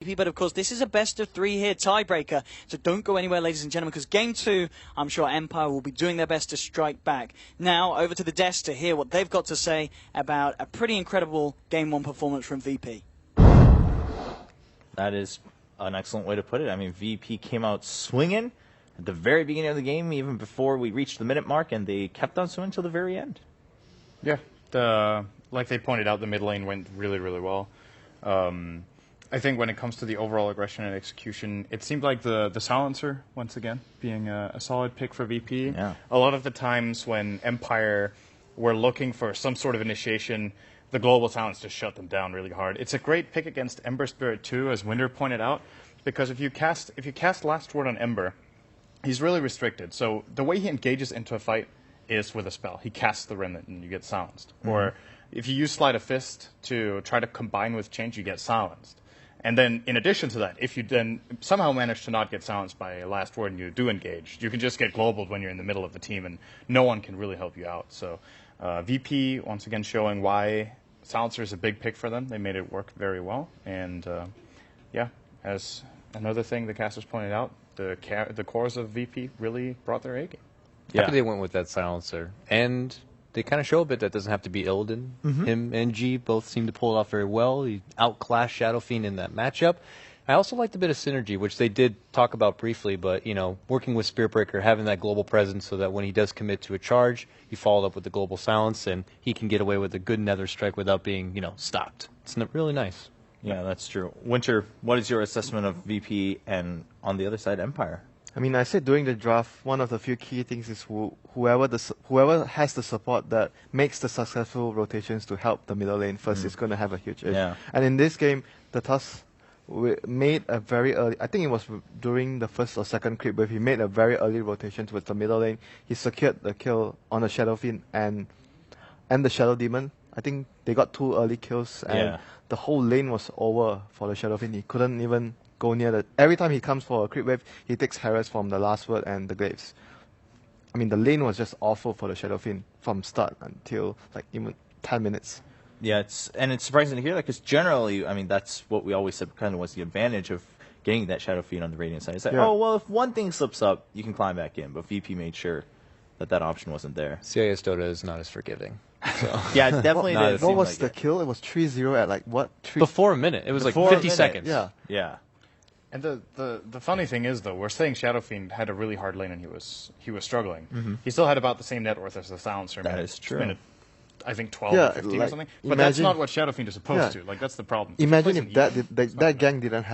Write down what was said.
But of course, this is a best of 3 here tiebreaker, so don't go anywhere, ladies and gentlemen, because game 2, I'm sure Empire will be doing their best to strike back. Now, over to the desk to hear what they've got to say about a pretty incredible game 1 performance from VP. That is an excellent way to put it. I mean, VP came out swinging at the very beginning of the game, even before we reached the minute mark, and they kept on swinging until the very end. Yeah, like they pointed out, the mid lane went really, really well. I think when it comes to the overall aggression and execution, it seemed like the silencer, once again, being a solid pick for VP. Yeah. A lot of the times when Empire were looking for some sort of initiation, the global silence just shut them down really hard. It's a great pick against Ember Spirit too, as Winder pointed out, because if you cast Last Word on Ember, he's really restricted. So the way he engages into a fight is with a spell. He casts the Remnant and you get silenced. Mm-hmm. Or if you use Sleight of Fist to try to combine with Change, you get silenced. And then, in addition to that, if you then somehow manage to not get silenced by a Last Word and you do engage, you can just get globaled when you're in the middle of the team, and no one can really help you out. So VP, once again, showing why Silencer is a big pick for them. They made it work very well. And, yeah, as another thing the casters pointed out, the cores of VP really brought their A game. Yeah. Happy they went with that Silencer. And they kind of show a bit that doesn't have to be Illidan. Mm-hmm. Him and G both seem to pull it off very well. He outclassed Shadow Fiend in that matchup. I also liked a bit of synergy, which they did talk about briefly, but, you know, working with Spiritbreaker, having that global presence so that when he does commit to a charge, he followed up with the global silence, and he can get away with a good nether strike without being, you know, stopped. It's really nice. Yeah, that's true. Winter, what is your assessment of VP and, on the other side, Empire? I mean, I said during the draft, one of the few key things is whoever has the support that makes the successful rotations to help the middle lane first is going to have a huge edge. Yeah. And in this game, the Tusk made a very early, I think it was during the first or second creep wave, he made a very early rotation towards the middle lane. He secured the kill on the Shadow Fiend and the Shadow Demon. I think they got 2 early kills, and the whole lane was over for the Shadow Fiend. He couldn't even go near the. Every time he comes for a creep wave, he takes harass from the Last Word and the Glaives. I mean, the lane was just awful for the Shadow Fiend from start until like even 10 minutes. Yeah, it's surprising to hear that, because generally, I mean, that's what we always said kind of was the advantage of getting that Shadow Fiend on the Radiant side. It's like, oh, well, if one thing slips up, you can climb back in. But VP made sure that option wasn't there. CIS Dota is not as forgiving. So. Yeah, it definitely did. What was the kill? It was 3-0 at like what? Before a minute. It was like 50 seconds. Yeah. Yeah. And the funny thing is, though, we're saying Shadow Fiend had a really hard lane and he was struggling. Mm-hmm. He still had about the same net worth as the Silencer. That is true. I think 12 or 15 or something. But that's not what Shadow Fiend is supposed to. Like, that's the problem. Imagine if that gang didn't have